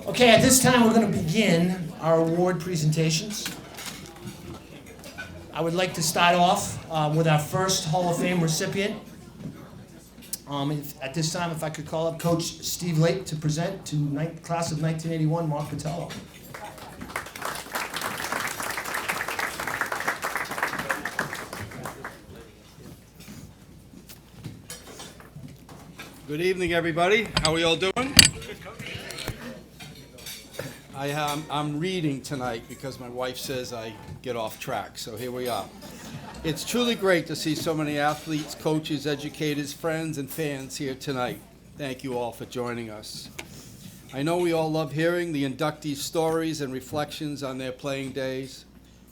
Okay, at this time we're going to begin our award presentations. I would like to start off with our first Hall of Fame recipient. At this time, if I could call up Coach Steve Lake to present to class of 1981, Mark Patello. Good evening, everybody. How are you all doing? I'm reading tonight because my wife says I get off track, so here we are. It's truly great to see so many athletes, coaches, educators, friends, and fans here tonight. Thank you all for joining us. I know we all love hearing the inductees' stories and reflections on their playing days.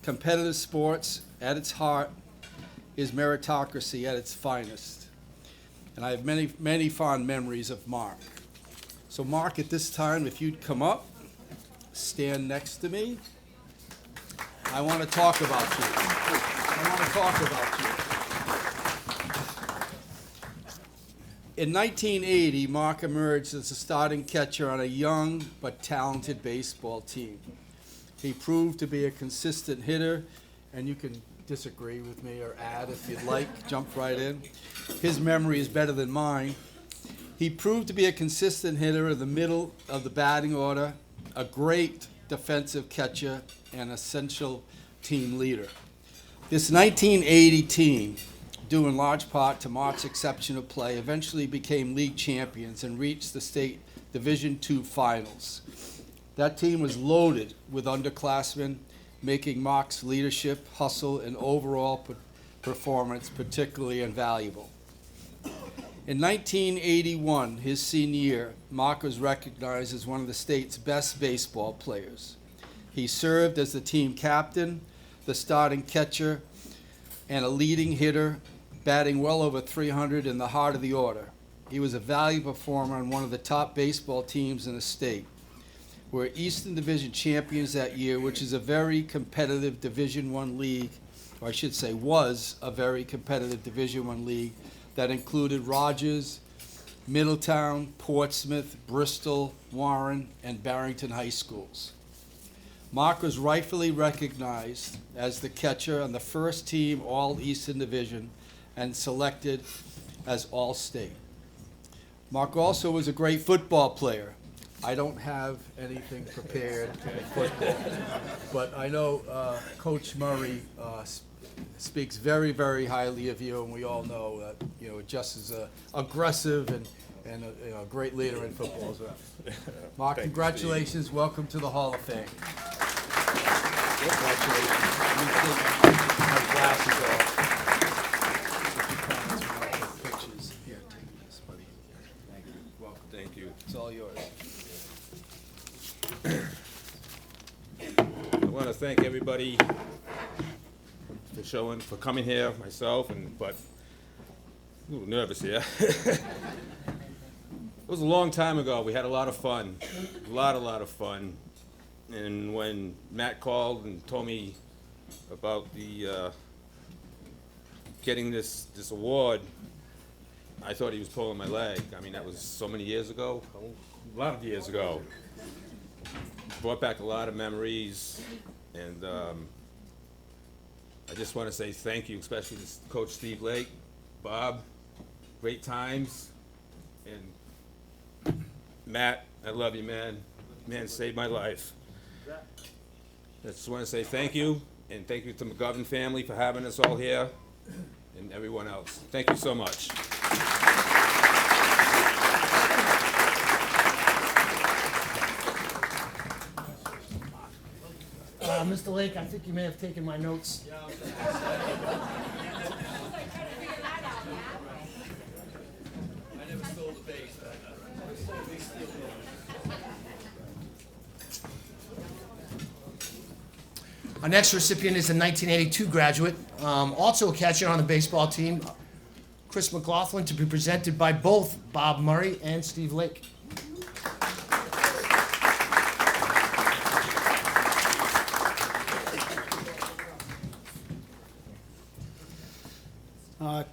Competitive sports, at its heart, is meritocracy at its finest. And I have many, many fond memories of Mark. So Mark, at this time, if you'd come up, stand next to me. I want to talk about you. In 1980, Mark emerged as a starting catcher on a young but talented baseball team. He proved to be a consistent hitter, and you can disagree with me or add if you'd like, jump right in. His memory is better than mine. He proved to be a consistent hitter in the middle of the batting order, a great defensive catcher, and essential team leader. This 1980 team, due in large part to Mark's exceptional play, eventually became league champions and reached the state Division II finals. That team was loaded with underclassmen, making Mark's leadership, hustle, and overall performance particularly invaluable. In 1981, his senior year, Mark was recognized as one of the state's best baseball players. He served as the team captain, the starting catcher, and a leading hitter, batting well over 300 in the heart of the order. He was a valuable performer on one of the top baseball teams in the state. We're Eastern Division champions that year, which is a very competitive Division I league, or I should say was a very competitive Division I league that included Rogers, Middletown, Portsmouth, Bristol, Warren, and Barrington high schools. Mark was rightfully recognized as the catcher on the first team All-Eastern Division and selected as All-State. Mark also was a great football player. I don't have anything prepared for football, but I know Coach Murray speaks very, very highly of you, and we all know that just as aggressive and a great leader in football as well. Mark, congratulations! Steve. Welcome to the Hall of Fame. Congratulations. My glasses off. Pictures here. Take this, buddy. Thank you. Welcome. Thank you. It's all yours. I want to thank everybody for coming here, myself, but a little nervous here. It was a long time ago. We had a lot of fun, a lot of fun. And when Matt called and told me about the getting this award, I thought he was pulling my leg. I mean, that was so many years ago, a lot of years ago. Brought back a lot of memories, and I just want to say thank you, especially to Coach Steve Lake, Bob, great times, and Matt, I love you, man. Man, saved my life. I just want to say thank you, and thank you to the McGovern family for having us all here, and everyone else. Thank you so much. Mr. Lake, I think you may have taken my notes. I never stole the base. Our next recipient is a 1982 graduate, also a catcher on the baseball team, Chris McLaughlin, to be presented by both Bob Murray and Steve Lake.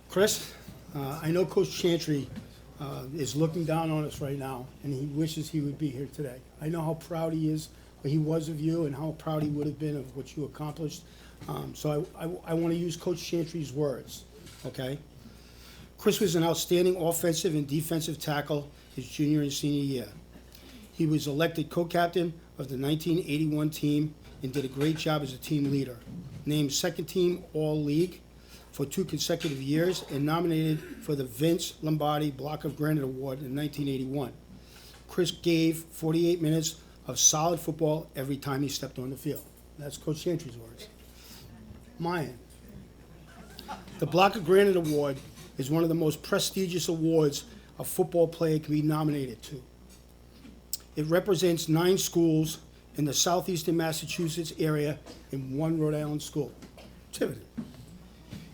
Chris, I know Coach Chantry is looking down on us right now, and he wishes he would be here today. I know how proud he is, or he was of you, and how proud he would have been of what you accomplished. So I want to use Coach Chantry's words, okay? Chris was an outstanding offensive and defensive tackle his junior and senior year. He was elected co-captain of the 1981 team and did a great job as a team leader. Named second team All-League for 2 consecutive years and nominated for the Vince Lombardi Block of Granite Award in 1981. Chris gave 48 minutes of solid football every time he stepped on the field. That's Coach Chantry's words. Mine. The Block of Granite Award is one of the most prestigious awards a football player can be nominated to. It represents 9 schools in the southeastern Massachusetts area and 1 Rhode Island school, Tiverton.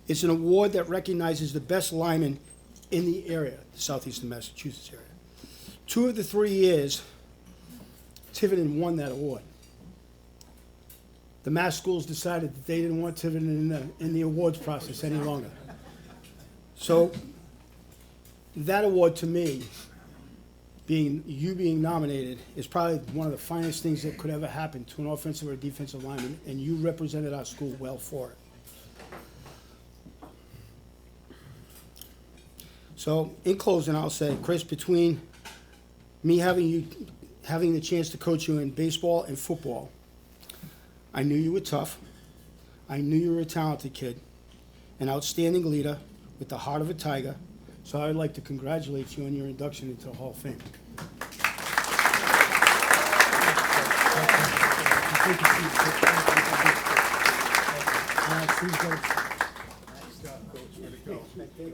It's an award that recognizes the best linemen in the area, the southeastern Massachusetts area. 2 of the 3 years, Tiverton won that award. The Mass schools decided that they didn't want Tiverton in the awards process any longer. So that award to me, being nominated, is probably one of the finest things that could ever happen to an offensive or defensive lineman, and you represented our school well for it. So in closing, I'll say, Chris, between me having the chance to coach you in baseball and football, I knew you were tough. I knew you were a talented kid, an outstanding leader with the heart of a tiger. So I'd like to congratulate you on your induction into the Hall of Fame.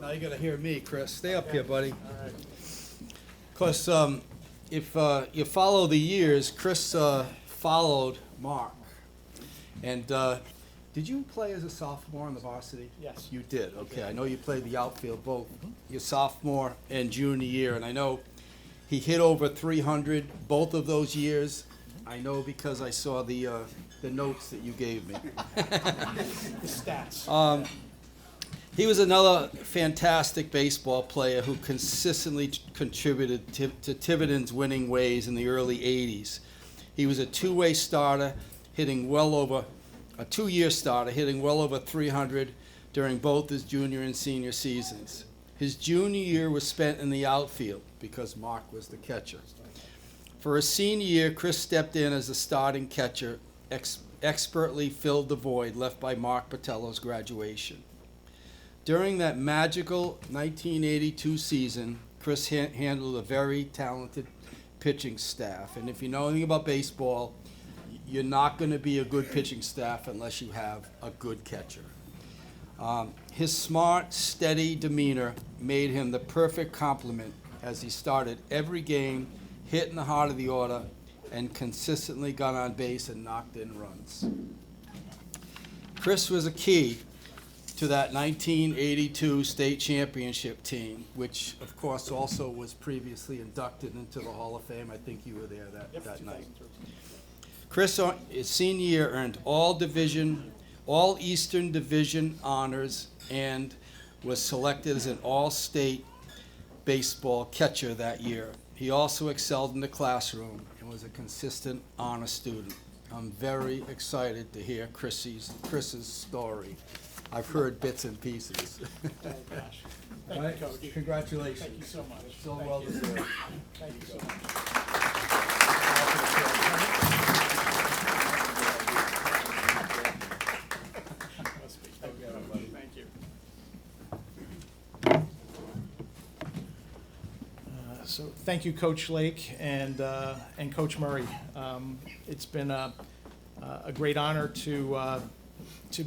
Now you gotta hear me, Chris. Stay up here, buddy. Because if you follow the years, Chris followed Mark. And did you play as a sophomore on the varsity? Yes. You did, okay. I know you played the outfield both your sophomore and junior year, and I know he hit over 300 both of those years. I know because I saw the notes that you gave me. The stats. He was another fantastic baseball player who consistently contributed to Tiverton's winning ways in the early 80s. He was a two-way starter, hitting well over, a 2-year starter, hitting well over 300 during both his junior and senior seasons. His junior year was spent in the outfield because Mark was the catcher. For his senior year, Chris stepped in as the starting catcher, expertly filled the void left by Mark Patello's graduation. During that magical 1982 season, Chris handled a very talented pitching staff. And if you know anything about baseball, you're not going to be a good pitching staff unless you have a good catcher. His smart, steady demeanor made him the perfect complement as he started every game, hit in the heart of the order, and consistently got on base and knocked in runs. Chris was a key to that 1982 state championship team, which of course also was previously inducted into the Hall of Fame. I think you were there that night. Chris, his senior year, earned all Eastern Division honors and was selected as an all-state baseball catcher that year. He also excelled in the classroom and was a consistent, honest student. I'm very excited to hear Chris's story. I've heard bits and pieces. Oh, gosh. All right, Thank you, Coach. congratulations. Thank you so much. So well deserved. Thank you so much. Thank you. So thank you, Coach Lake and Coach Murray. It's been a great honor to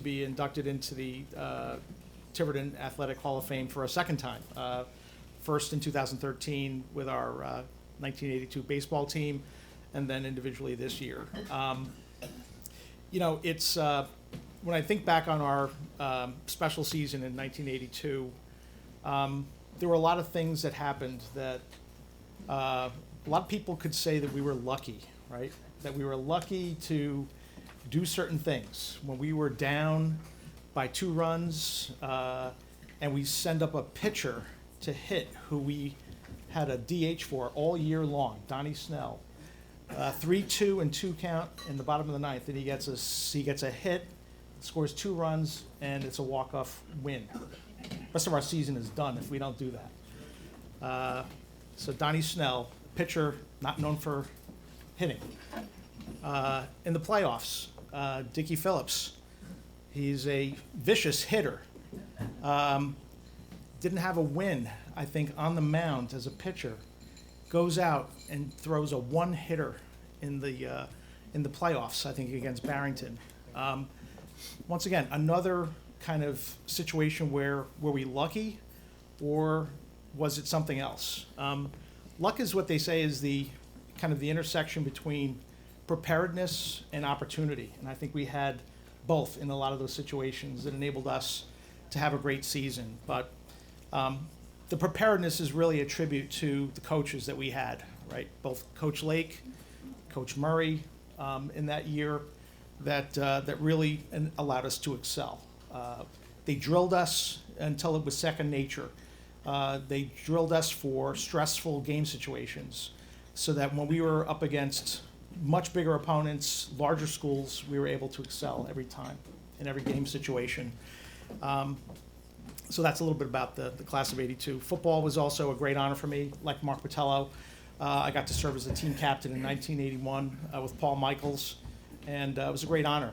be inducted into the Tiverton Athletic Hall of Fame for a second time. First in 2013 with our 1982 baseball team, and then individually this year. You know, it's when I think back on our special season in 1982, there were a lot of things that happened that a lot of people could say that we were lucky, right? That we were lucky to do certain things. When we were down by 2 runs and we send up a pitcher to hit who we had a DH for all year long, Donnie Snell. 3-2 and 2 count in the bottom of the ninth, and he gets a hit, scores 2 runs, and it's a walk-off win. Rest of our season is done if we don't do that. So Donnie Snell, pitcher not known for hitting. In the playoffs, Dickie Phillips, he's a vicious hitter. Didn't have a win, I think, on the mound as a pitcher. Goes out and throws a one-hitter in the playoffs, I think, against Barrington. Once again, another kind of situation where were we lucky, or was it something else? Luck is what they say is the kind of the intersection between preparedness and opportunity, and I think we had both in a lot of those situations that enabled us to have a great season. But the preparedness is really a tribute to the coaches that we had, right? Both Coach Lake, Coach Murray, in that year that really allowed us to excel. They drilled us until it was second nature. They drilled us for stressful game situations so that when we were up against much bigger opponents, larger schools, we were able to excel every time in every game situation. So that's a little bit about the class of '82. Football was also a great honor for me. Like Mark Patello, I got to serve as the team captain in 1981 with Paul Michaels, and it was a great honor.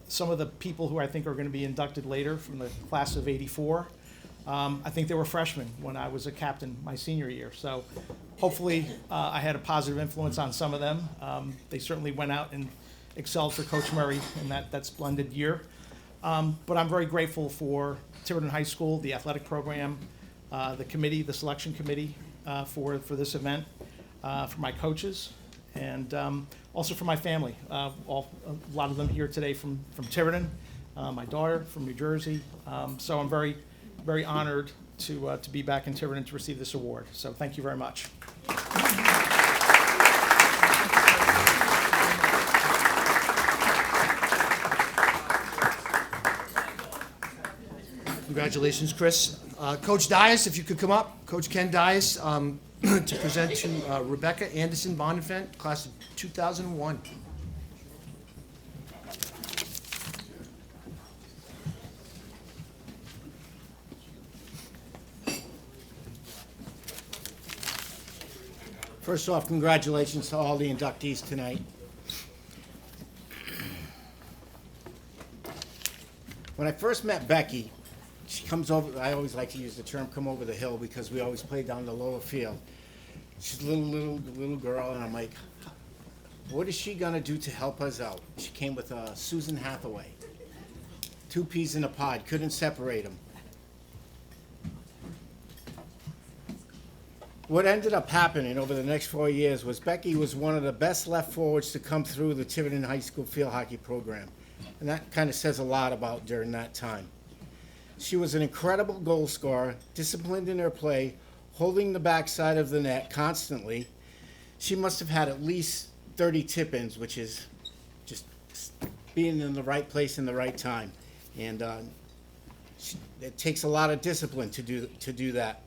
Some of the people who I think are going to be inducted later from the class of '84, I think they were freshmen when I was a captain my senior year. So hopefully I had a positive influence on some of them. They certainly went out and excelled for Coach Murray in that splendid year. But I'm very grateful for Tiverton High School, the athletic program, the committee, the selection committee for this event, for my coaches, and also for my family. A lot of them here today from Tiverton, my daughter from New Jersey. So I'm very, very honored to be back in Tiverton to receive this award. So thank you very much. Congratulations, Chris. Coach Dias, if you could come up. Coach Ken Dias, to present to Rebecca Anderson Bonifant, class of 2001. First off, congratulations to all the inductees tonight. When I first met Becky, she comes over, I always like to use the term come over the hill because we always play down the lower field. She's a little girl, and I'm like, what is she gonna do to help us out? She came with Susan Hathaway. 2 peas in a pod, couldn't separate them. What ended up happening over the next 4 years was Becky was one of the best left forwards to come through the Tiverton High School field hockey program. And that kind of says a lot about during that time. She was an incredible goal scorer, disciplined in her play, holding the backside of the net constantly. She must have had at least 30 tip-ins, which is just being in the right place in the right time. And it takes a lot of discipline to do that.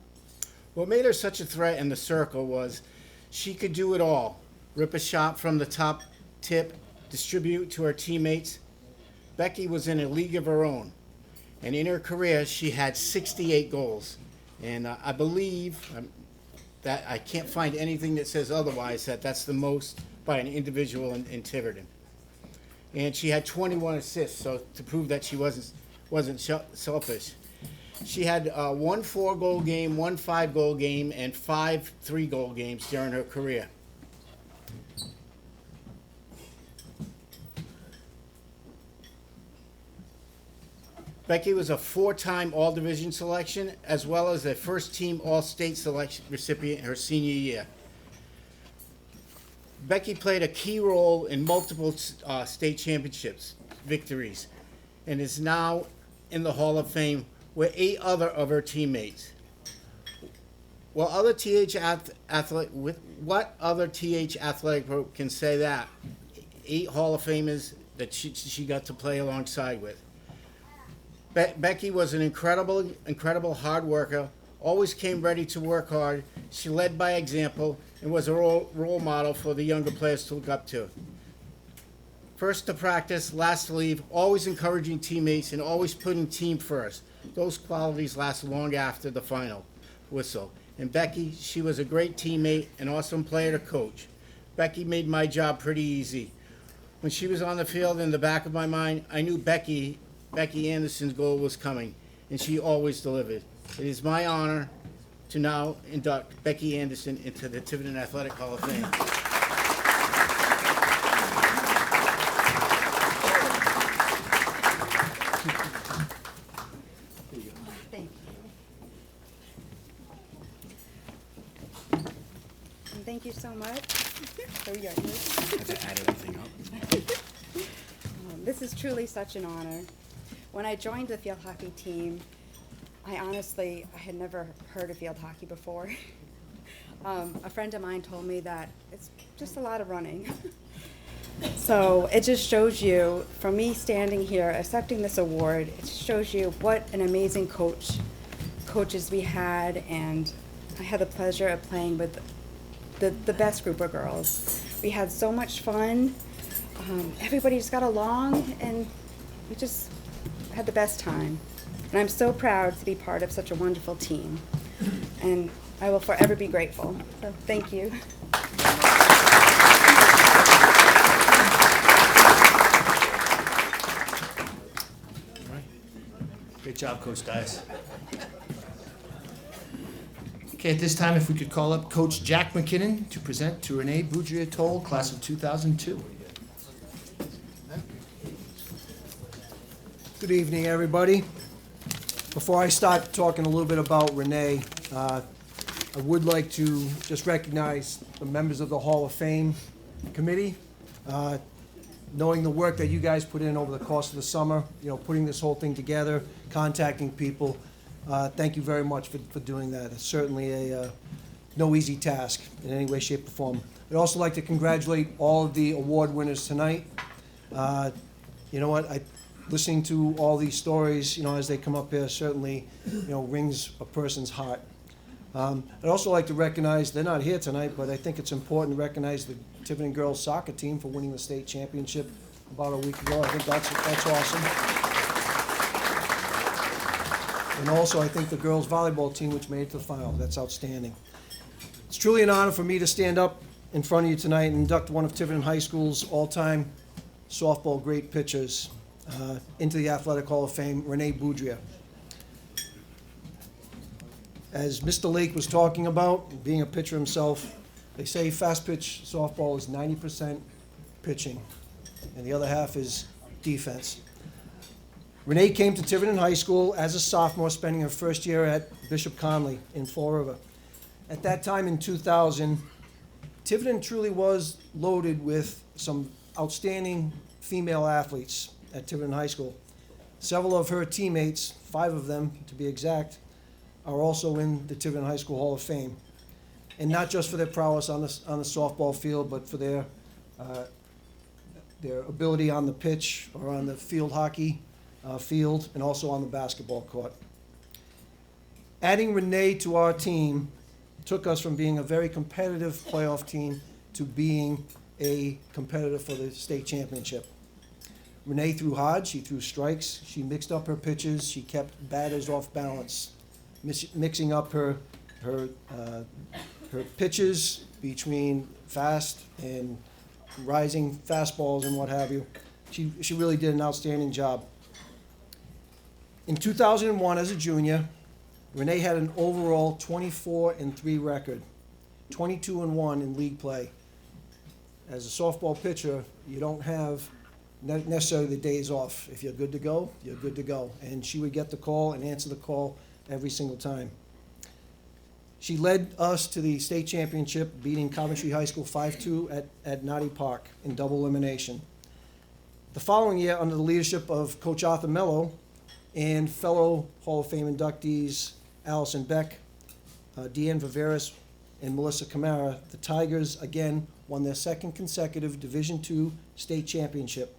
What made her such a threat in the circle was she could do it all. Rip a shot from the top tip, distribute to her teammates. Becky was in a league of her own. And in her career, she had 68 goals. And I believe that I can't find anything that says otherwise, that that's the most by an individual in Tiverton. And she had 21 assists, so to prove that she wasn't selfish. She had 1 4-goal game, 1 5-goal game, and 5 3-goal games during her career. Becky was a 4-time All-Division selection, as well as a first-team All-State selection recipient her senior year. Becky played a key role in multiple state championships victories, and is now in the Hall of Fame with 8 other of her teammates. What other TH athletic group can say that? 8 Hall of Famers that she got to play alongside with. Becky was an incredible hard worker, always came ready to work hard, She led by example and was a role model for the younger players to look up to. First to practice, last to leave, always encouraging teammates and always putting team first. Those qualities last long after the final whistle. And Becky, she was a great teammate, an awesome player to coach. Becky made my job pretty easy. When she was on the field, in the back of my mind, I knew Becky Anderson's goal was coming, and she always delivered. It is my honor to now induct Becky Anderson into the Tiverton Athletic Hall of Fame. Thank you. And thank you so much. So we got this is truly such an honor. When I joined the field hockey team, I had never heard of field hockey before. A friend of mine told me that it's just a lot of running. So it just shows you, from me standing here accepting this award, it shows you what an amazing coaches we had, and I had the pleasure of playing with the best group of girls. We had so much fun. Everybody just got along, and we just had the best time. And I'm so proud to be part of such a wonderful team. And I will forever be grateful. So thank you. Great job, Coach Dias. Okay, at this time, if we could call up Coach Jack McKinnon to present to Renee Boudria-Toll, class of 2002. Good evening, everybody. Before I start talking a little bit about Renee, I would like to just recognize the members of the Hall of Fame committee. Knowing the work that you guys put in over the course of the summer, putting this whole thing together, contacting people, thank you very much for doing that. It's certainly no easy task in any way, shape, or form. I'd also like to congratulate all of the award winners tonight. You know what? Listening to all these stories, as they come up here, certainly, rings a person's heart. I'd also like to recognize, they're not here tonight, but I think it's important to recognize the Tiverton girls soccer team for winning the state championship about a week ago. I think that's awesome. And also, I think the girls volleyball team, which made it to the final. That's outstanding. It's truly an honor for me to stand up in front of you tonight and induct one of Tiverton High School's all-time softball great pitchers into the Athletic Hall of Fame, Renee Boudria. As Mr. Lake was talking about, being a pitcher himself, they say fast pitch softball is 90% pitching, and the other half is defense. Renee came to Tiverton High School as a sophomore, spending her first year at Bishop Conley in Fall River. At that time in 2000, Tiverton truly was loaded with some outstanding female athletes at Tiverton High School. Several of her teammates, 5 of them to be exact, are also in the Tiverton High School Hall of Fame. And not just for their prowess on the softball field, but for their ability on the pitch or on the field hockey field, and also on the basketball court. Adding Renee to our team took us from being a very competitive playoff team to being a competitor for the state championship. Renee threw hard, she threw strikes, she mixed up her pitches, she kept batters off balance, mixing up her pitches between fast and rising fastballs and what have you. She really did an outstanding job. In 2001, as a junior, Renee had an overall 24-3 record, 22-1 in league play. As a softball pitcher, you don't have necessarily the days off. If you're good to go, you're good to go. And she would get the call and answer the call every single time. She led us to the state championship, beating Coventry High School 5-2 at Nottie Park in double elimination. The following year, under the leadership of Coach Arthur Mello and fellow Hall of Fame inductees Allison Beck, Deanne Viveris, and Melissa Camara, the Tigers again won their second consecutive Division II state championship.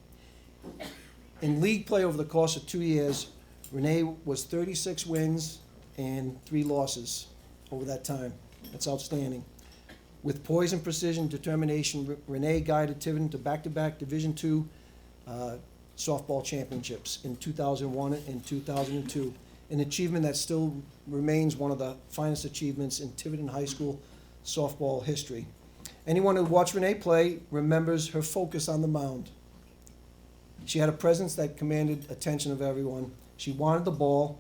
In league play over the course of 2 years, Renee was 36 wins and 3 losses over that time. That's outstanding. With poise and precision, determination, Renee guided Tiverton to back-to-back Division II softball championships in 2001 and 2002, an achievement that still remains one of the finest achievements in Tiverton High School softball history. Anyone who watched Renee play remembers her focus on the mound. She had a presence that commanded attention of everyone. She wanted the ball,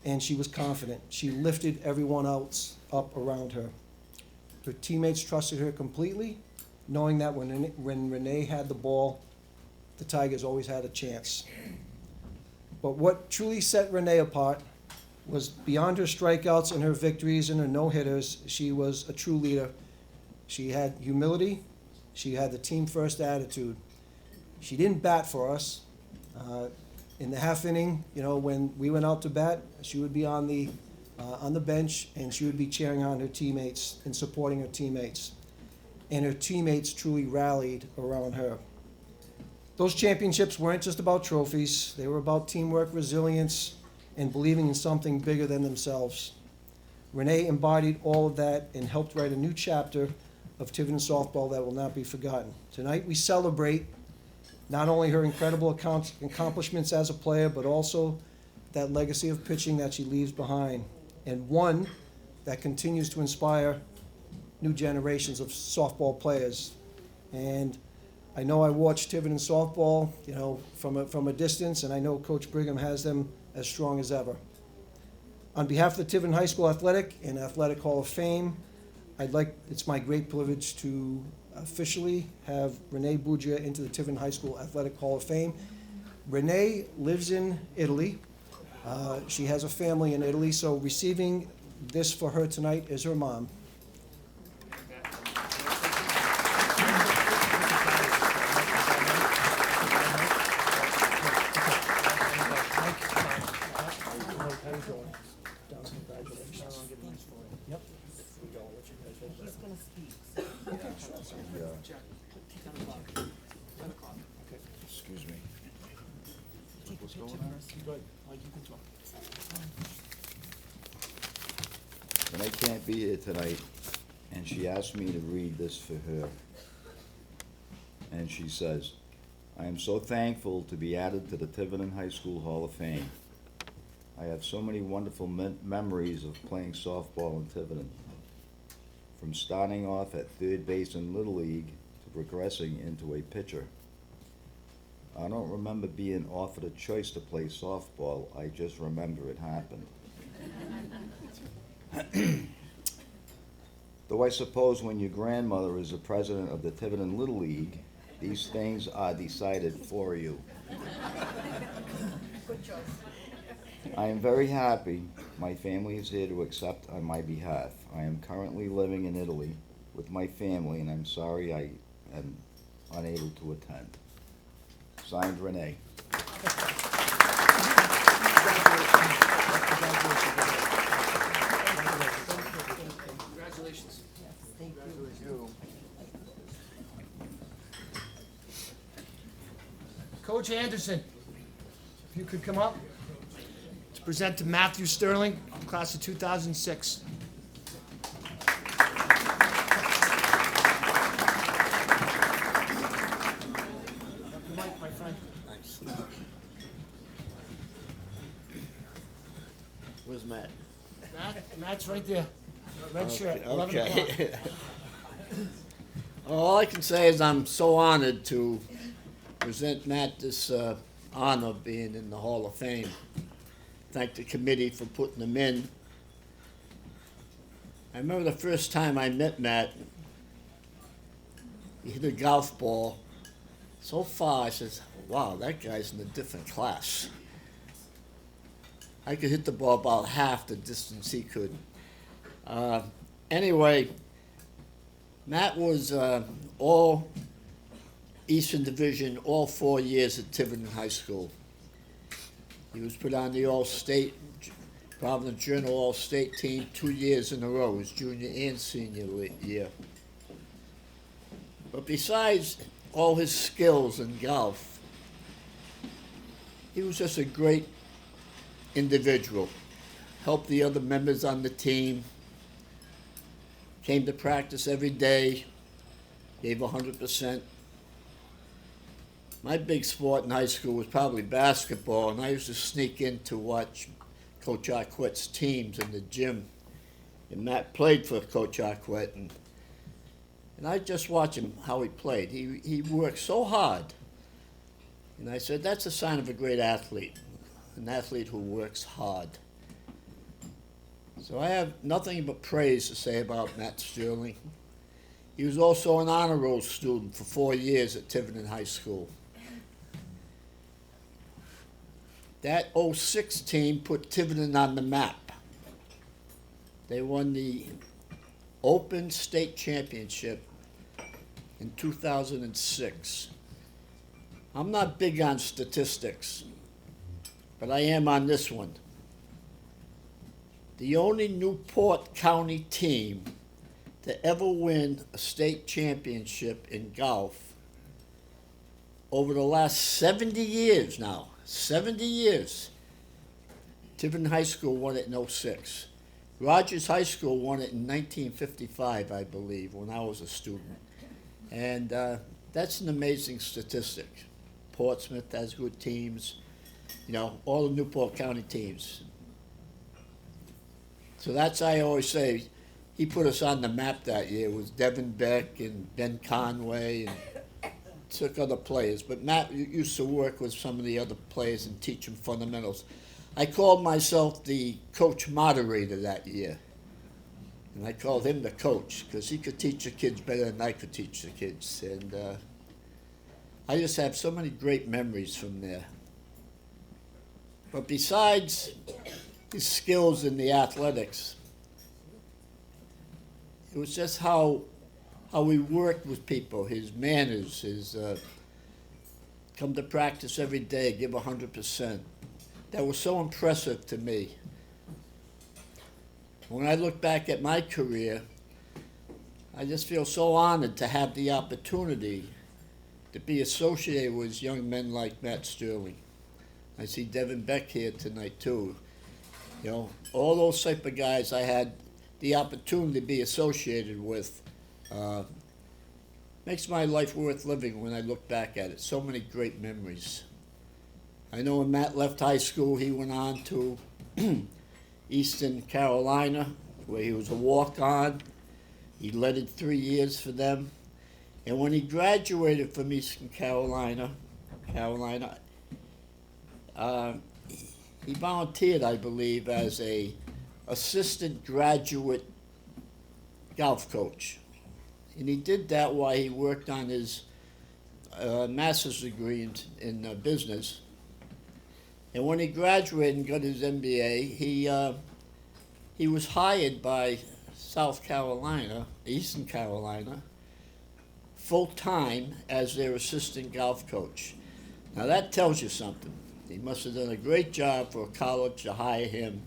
and she was confident. She lifted everyone else up around her. Her teammates trusted her completely, knowing that when Renee had the ball, the Tigers always had a chance. But what truly set Renee apart was beyond her strikeouts and her victories and her no-hitters, she was a true leader. She had humility. She had the team-first attitude. She didn't bat for us. In the half inning, when we went out to bat, she would be on the bench, and she would be cheering on her teammates and supporting her teammates. And her teammates truly rallied around her. Those championships weren't just about trophies. They were about teamwork, resilience, and believing in something bigger than themselves. Renee embodied all of that and helped write a new chapter of Tiverton softball that will not be forgotten. Tonight we celebrate not only her incredible accomplishments as a player, but also that legacy of pitching that she leaves behind, and one that continues to inspire new generations of softball players. And I know I watch Tiverton softball, from a distance, and I know Coach Brigham has them as strong as ever. On behalf of the Tiverton High School Athletic and Athletic Hall of Fame, it's my great privilege to officially have Renee Bugia into the Tiverton High School Athletic Hall of Fame. Renee lives in Italy. She has a family in Italy, so receiving this for her tonight is her mom. Excuse me. What's going on? Renee can't be here tonight, and she asked me to read this for her. And she says, "I am so thankful to be added to the Tiverton High School Hall of Fame. I have so many wonderful memories of playing softball in Tiverton. From starting off at third base in Little League to progressing into a pitcher. I don't remember being offered a choice to play softball, I just remember it happened. Though I suppose when your grandmother is the president of the Tiverton Little League, these things are decided for you. I am very happy my family is here to accept on my behalf. I am currently living in Italy with my family, and I'm sorry I am unable to attend. Signed, Renee." Congratulations. Thank you. Coach Anderson, if you could come up to present to Matthew Sterling, class of 2006. Mike, my friend. Thanks. Where's Matt? Matt's right there. Red shirt, 11 o'clock. Okay. All I can say is I'm so honored to present Matt this honor of being in the Hall of Fame. Thank the committee for putting him in. I remember the first time I met Matt, he hit a golf ball so far, I says, wow, that guy's in a different class. I could hit the ball about half the distance he could. Anyway, Matt was all Eastern Division all 4 years at Tiverton High School. He was put on the All-State, Providence Journal All-State team 2 years in a row, his junior and senior year. But besides all his skills in golf, he was just a great individual. Helped the other members on the team. came to practice every day, gave 100%. My big sport in high school was probably basketball, and I used to sneak in to watch Coach Arquette's teams in the gym. And Matt played for Coach Arquette, and I just watched him how he played. He worked so hard. And I said, that's a sign of a great athlete, an athlete who works hard. So I have nothing but praise to say about Matt Sterling. He was also an honor roll student for 4 years at Tiverton High School. That '06 team put Tiverton on the map. They won the Open State Championship in 2006. I'm not big on statistics, but I am on this one. The only Newport County team to ever win a state championship in golf over the last 70 years now. 70 years. Tiverton High School won it in '06. Rogers High School won it in 1955, I believe, when I was a student. And that's an amazing statistic. Portsmouth has good teams, you know, all the Newport County teams. So that's, I always say, he put us on the map that year. It was Devin Beck and Ben Conway and took other players. But Matt used to work with some of the other players and teach them fundamentals. I called myself the coach moderator that year. And I called him the coach because he could teach the kids better than I could teach the kids. And I just have so many great memories from there. But besides his skills in the athletics, it was just how he worked with people, his manners, his come to practice every day, give 100%. That was so impressive to me. When I look back at my career, I just feel so honored to have the opportunity to be associated with young men like Matt Sterling. I see Devin Beck here tonight too. You know, all those type of guys I had the opportunity to be associated with. Makes my life worth living when I look back at it. So many great memories. I know when Matt left high school, he went on to Eastern Carolina, where he was a walk-on. He led it 3 years for them. And when he graduated from Eastern Carolina, he volunteered, I believe, as a assistant graduate golf coach. And he did that while he worked on his master's degree in business. And when he graduated and got his MBA, he was hired by South Carolina, Eastern Carolina, full-time as their assistant golf coach. Now that tells you something. He must have done a great job for a college to hire him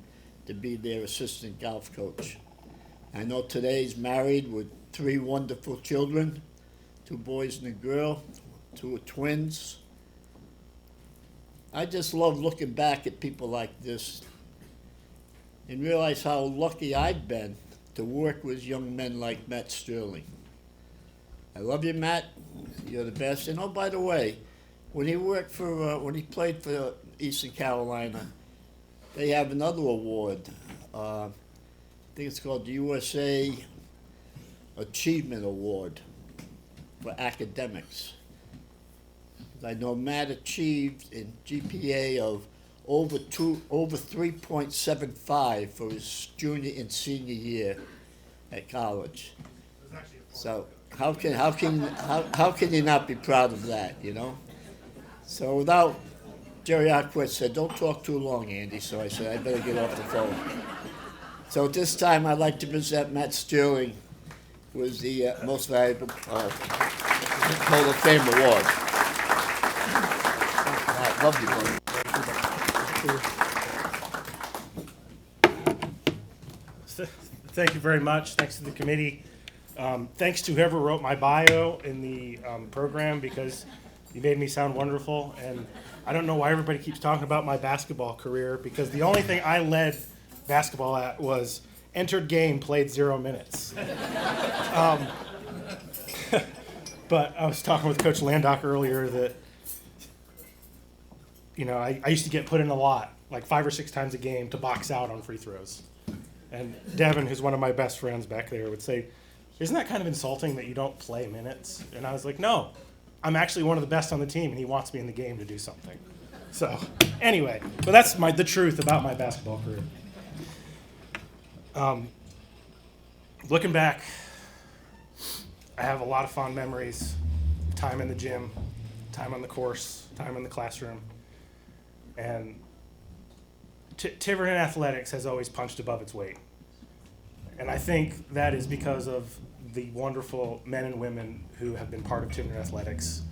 to be their assistant golf coach. I know today he's married with 3 wonderful children, 2 boys and a girl, 2 twins. I just love looking back at people like this and realize how lucky I've been to work with young men like Matt Sterling. I love you, Matt. You're the best. And oh, by the way, when he worked for, when he played for Eastern Carolina, they have another award. I think it's called the USA Achievement Award for academics. I know Matt achieved a GPA of over 3.75 for his junior and senior year at college. So how can you not be proud of that, you know? So without, Jerry Arquette said, don't talk too long, Andy, so I said, I better get off the phone. So at this time, I'd like to present Matt Sterling, who is the most valuable Hall of Fame award. I love you, buddy. Thank you very much. Thanks to the committee. Thanks to whoever wrote my bio in the program, because you made me sound wonderful. And I don't know why everybody keeps talking about my basketball career, because the only thing I led basketball at was entered game, played 0 minutes. But I was talking with Coach Landock earlier that, you know, I used to get put in a lot, like 5 or 6 times a game to box out on free throws. And Devin, who's one of my best friends back there, would say, isn't that kind of insulting that you don't play minutes? And I was like, no, I'm actually one of the best on the team, and he wants me in the game to do something. So anyway, but that's the truth about my basketball career. Looking back, I have a lot of fond memories. Time in the gym, time on the course, time in the classroom. And Tiverton athletics has always punched above its weight. And I think that is because of the wonderful men and women who have been part of Tiverton athletics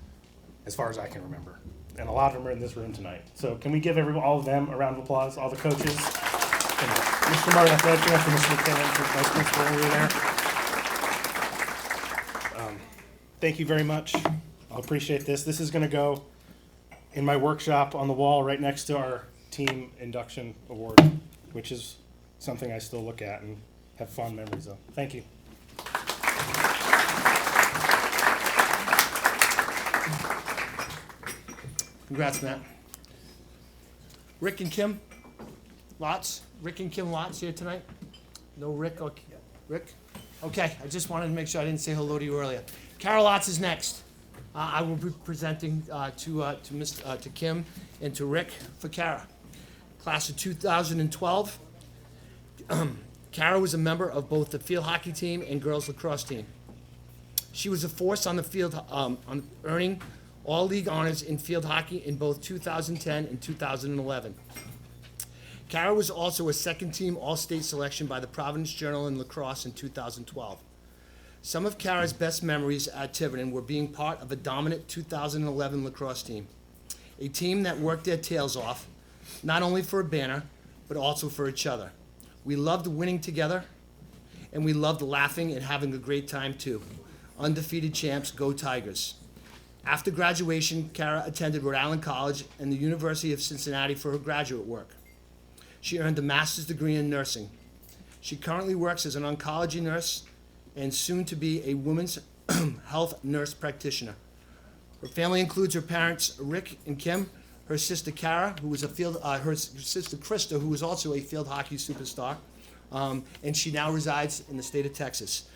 as far as I can remember. And a lot of them are in this room tonight. So can we give all of them a round of applause, all the coaches? And Mr. Martin, athletic director, Mr. McKinnon, vice principal over there. Thank you very much. I'll appreciate this. This is going to go in my workshop on the wall right next to our team induction award, which is something I still look at and have fond memories of. Thank you. Congrats, Matt. Rick and Kim Lots. Rick and Kim Lots here tonight? No Rick? Okay. Rick? Okay, I just wanted to make sure I didn't say hello to you earlier. Carol Lots is next. I will be presenting to Kim and to Rick for Kara. Class of 2012. Kara was a member of both the field hockey team and girls lacrosse team. She was a force on the field, on earning all league honors in field hockey in both 2010 and 2011. Kara was also a second-team All-State selection by the Providence Journal in lacrosse in 2012. Some of Kara's best memories at Tiverton were being part of a dominant 2011 lacrosse team, a team that worked their tails off, not only for a banner, but also for each other. We loved winning together, and we loved laughing and having a great time too. Undefeated champs, go Tigers. After graduation, Kara attended Rhode Island College and the University of Cincinnati for her graduate work. She earned a master's degree in nursing. She currently works as an oncology nurse and soon to be a women's health nurse practitioner. Her family includes her parents, Rick and Kim, her sister Kara, who was her sister Krista, who was also a field hockey superstar, and she now resides in the state of Texas.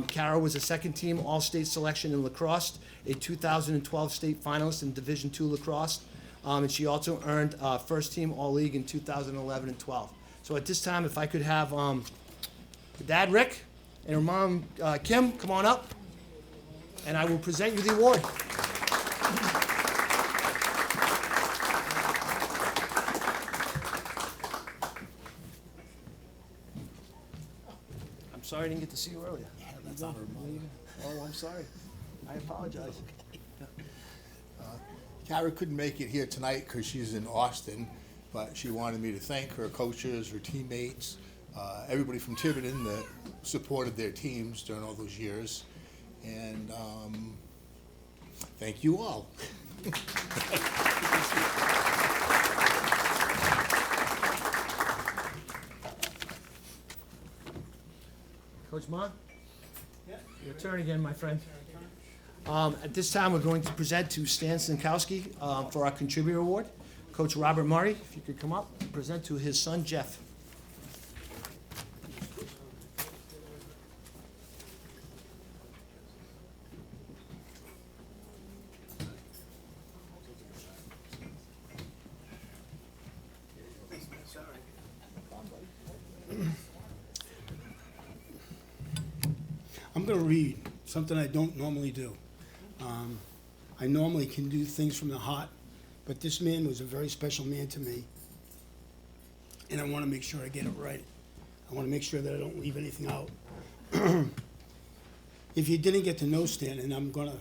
Kara was a second-team All-State selection in lacrosse, a 2012 state finalist in Division II lacrosse, and she also earned first-team All-League in 2011 and 12. So at this time, if I could have her dad, Rick, and her mom, Kim, come on up, and I will present you the award. I'm sorry I didn't get to see you earlier. That's not her mother. Oh, I'm sorry. I apologize. Kara couldn't make it here tonight because she's in Austin, but she wanted me to thank her coaches, her teammates, everybody from Tiverton that supported their teams during all those years, and thank you all. Coach Mon? Your turn again, my friend. At this time, we're going to present to Stan Stankowski for our Contributor Award. Coach Robert Murray, if you could come up and present to his son, Jeff. I'm going to read something I don't normally do. I normally can do things from the heart, but this man was a very special man to me, and I want to make sure I get it right. I want to make sure that I don't leave anything out. If you didn't get to know Stan, and I'm going to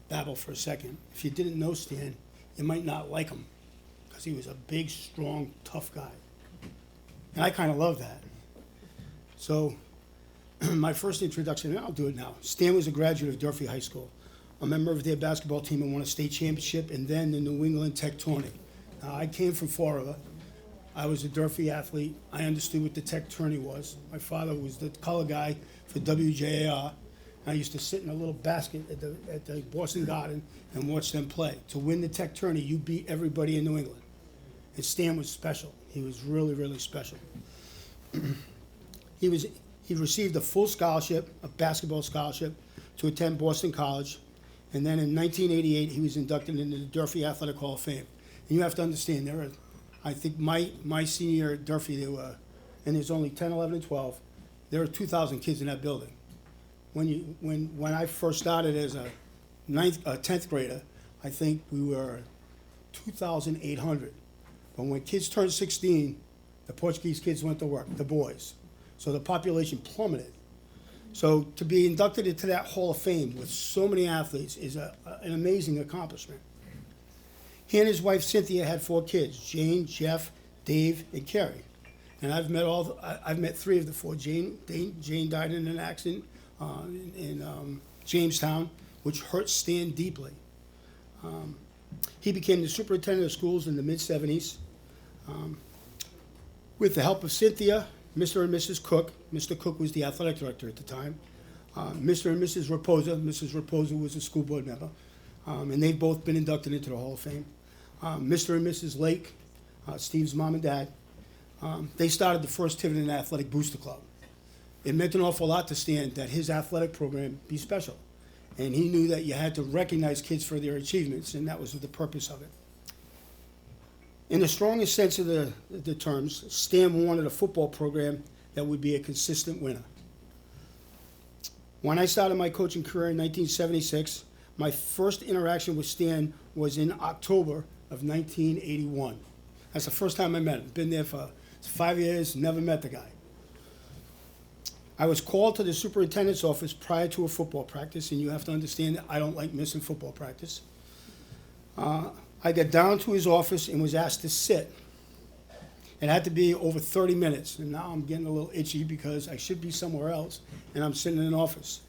babble for a second, if you didn't know Stan, you might not like him, because he was a big, strong, tough guy. And I kind of love that. So my first introduction, and I'll do it now. Stan was a graduate of Durfee High School, a member of their basketball team and won a state championship, and then the New England Tech tourney. I came from Florida, I was a Durfee athlete. I understood what the tech tourney was. My father was the color guy for WJAR. I used to sit in a little basket at the Boston Garden and watch them play. To win the tech tourney, you beat everybody in New England. And Stan was special. He was really, really special. He received a full scholarship, a basketball scholarship, to attend Boston College. And then in 1988, he was inducted into the Durfee Athletic Hall of Fame. And you have to understand, there are, I think my senior year at Durfee, there were, and there's only 10, 11, and 12, there were 2,000 kids in that building. When I first started as a 10th grader, I think we were 2,800. But when kids turned 16, the Portuguese kids went to work, the boys. So the population plummeted. So to be inducted into that Hall of Fame with so many athletes is an amazing accomplishment. He and his wife Cynthia had 4 kids: Jane, Jeff, Dave, and Kerry. And I've met 3 of the 4. Jane died in an accident in Jamestown, which hurt Stan deeply. He became the superintendent of schools in the mid-'70s. With the help of Cynthia, Mr. and Mrs. Cook. Mr. Cook was the athletic director at the time. Mr. and Mrs. Raposa. Mrs. Raposa was a school board member. And they've both been inducted into the Hall of Fame. Mr. and Mrs. Lake, Steve's mom and dad, they started the first Tiverton Athletic Booster Club. It meant an awful lot to Stan that his athletic program be special. And he knew that you had to recognize kids for their achievements, and that was the purpose of it. In the strongest sense of the terms, Stan wanted a football program that would be a consistent winner. When I started my coaching career in 1976, my first interaction with Stan was in October of 1981. That's the first time I met him. Been there for 5 years, never met the guy. I was called to the superintendent's office prior to a football practice, and you have to understand that I don't like missing football practice. I got down to his office and was asked to sit. It had to be over 30 minutes, and now I'm getting a little itchy because I should be somewhere else, and I'm sitting in an office.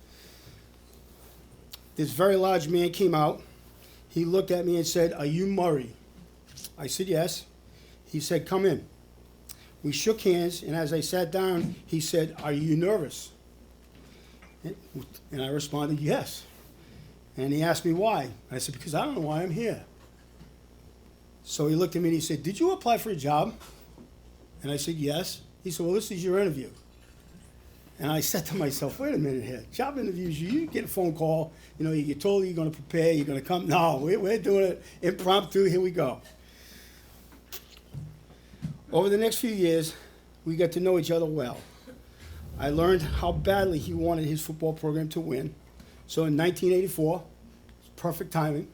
This very large man came out. He looked at me and said, "Are you Murray?" I said, "Yes." He said, "Come in." We shook hands, and as I sat down, he said, "Are you nervous?" And I responded, "Yes." And he asked me why. I said, "Because I don't know why I'm here." So he looked at me and he said, "Did you apply for a job?" And I said, "Yes." He said, "Well, this is your interview." And I said to myself, wait a minute here. Job interviews, you get a phone call, you get told you're going to prepare, you're going to come. No, we're doing it impromptu. Here we go. Over the next few years, we got to know each other well. I learned how badly he wanted his football program to win. So in 1984, perfect timing,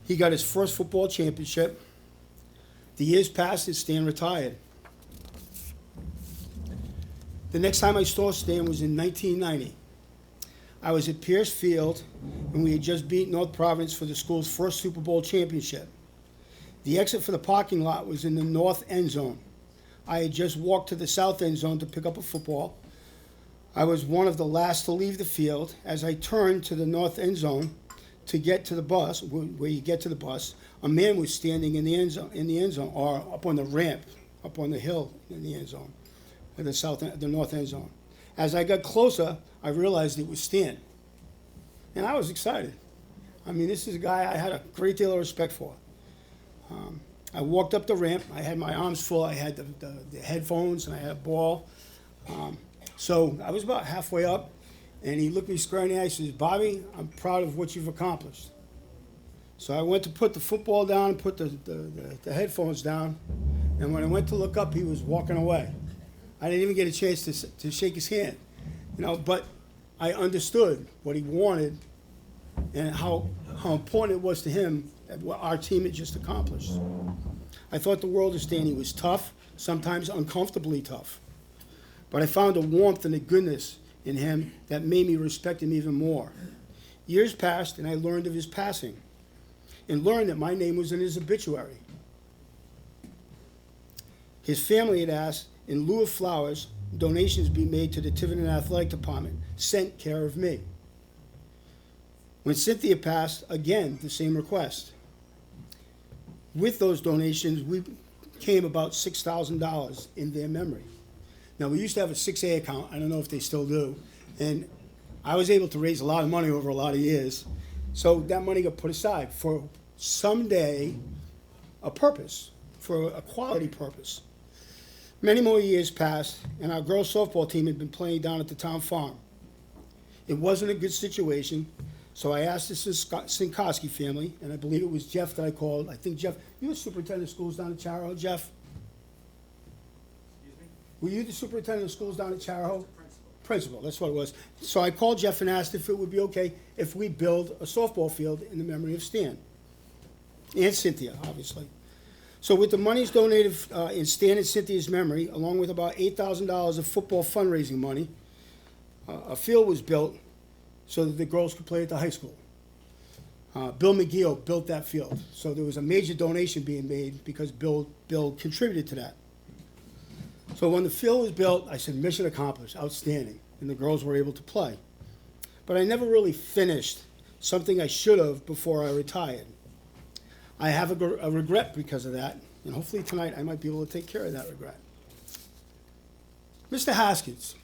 he got his first football championship. The years passed and Stan retired. The next time I saw Stan was in 1990. I was at Pierce Field, and we had just beat North Providence for the school's first Super Bowl championship. The exit for the parking lot was in the north end zone. I had just walked to the south end zone to pick up a football. I was one of the last to leave the field. As I turned to the north end zone to get to the bus, where you get to the bus, a man was standing in the end zone, or up on the ramp, up on the hill in the end zone, at the north end zone. As I got closer, I realized it was Stan, and I was excited. I mean, this is a guy I had a great deal of respect for. I walked up the ramp. I had my arms full. I had the headphones, and I had a ball. So I was about halfway up, and he looked me square in the eye and says, "Bobby, I'm proud of what you've accomplished." So I went to put the football down, put the headphones down, and when I went to look up, he was walking away. I didn't even get a chance to shake his hand, but I understood what he wanted and how important it was to him what our team had just accomplished. I thought the world of Stan. He was tough, sometimes uncomfortably tough. But I found a warmth and a goodness in him that made me respect him even more. Years passed, and I learned of his passing, and learned that my name was in his obituary. His family had asked, in lieu of flowers, donations be made to the Tiverton Athletic Department, sent care of me. When Cynthia passed, again, the same request. With those donations, we came about $6,000 in their memory. Now, we used to have a 6A account, I don't know if they still do, and I was able to raise a lot of money over a lot of years. So that money got put aside for someday a purpose, for a quality purpose. Many more years passed, and our girls softball team had been playing down at the town farm. It wasn't a good situation, so I asked the Sinkowski family, and I believe it was Jeff that I called. I think Jeff, you were superintendent of schools down at Charahoe, Jeff? Excuse me? Were you the superintendent of schools down at Charahoe? Principal, that's what it was. So I called Jeff and asked if it would be okay if we build a softball field in the memory of Stan. And Cynthia, obviously. So with the monies donated in Stan and Cynthia's memory, along with about $8,000 of football fundraising money, a field was built so that the girls could play at the high school. Bill McGee built that field. So there was a major donation being made because Bill contributed to that. So when the field was built, I said, mission accomplished, outstanding, and the girls were able to play. But I never really finished something I should have before I retired. I have a regret because of that, and hopefully tonight I might be able to take care of that regret. Mr. Haskins,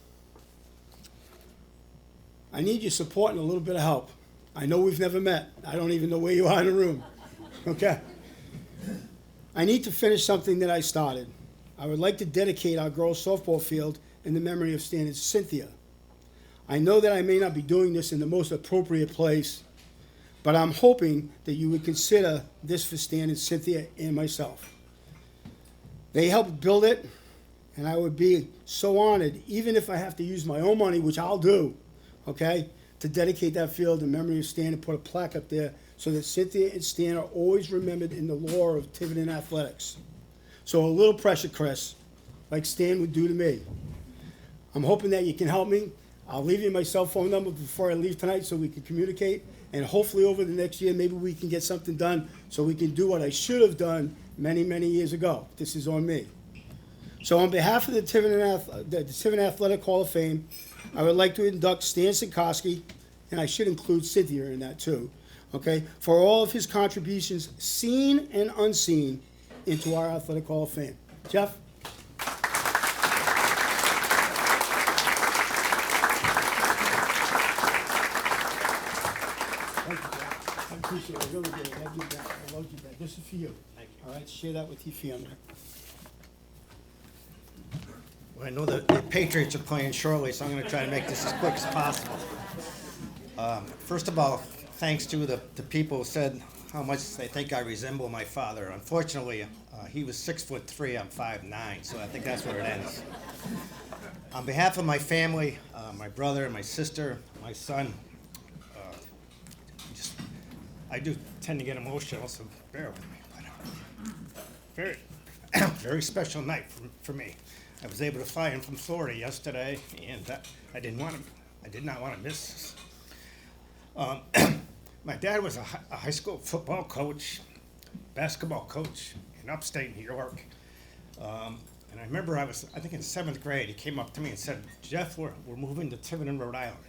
I need your support and a little bit of help. I know we've never met. I don't even know where you are in the room, okay? I need to finish something that I started. I would like to dedicate our girls' softball field in the memory of Stan and Cynthia. I know that I may not be doing this in the most appropriate place, but I'm hoping that you would consider this for Stan and Cynthia and myself. They helped build it, and I would be so honored, even if I have to use my own money, which I'll do, okay, to dedicate that field in memory of Stan and put a plaque up there so that Cynthia and Stan are always remembered in the lore of Tiverton athletics. So a little pressure, Chris, like Stan would do to me. I'm hoping that you can help me. I'll leave you my cell phone number before I leave tonight so we can communicate. And hopefully over the next year, maybe we can get something done so we can do what I should have done many, many years ago. This is on me. So on behalf of the Tiverton Athletic Hall of Fame, I would like to induct Stan Sinkowski, and I should include Cynthia in that too, okay, for all of his contributions, seen and unseen, into our Athletic Hall of Fame. Jeff? Thank you, Jeff. I appreciate it. I really do. I love you back. I love you back. This is for you. Thank you. All right, share that with your family. Well, I know the Patriots are playing shortly, so I'm going to try to make this as quick as possible. First of all, thanks to the people who said how much they think I resemble my father. Unfortunately, he was 6'3", I'm 5'9", so I think that's where it ends. On behalf of my family, my brother, my sister, my son, I do tend to get emotional, so bear with me. But, very special night for me. I was able to fly in from Florida yesterday, and I did not want to miss this. My dad was a high school football coach, basketball coach in upstate New York. And I remember I think in 7th grade, he came up to me and said, Jeff, we're moving to Tiverton, Rhode Island.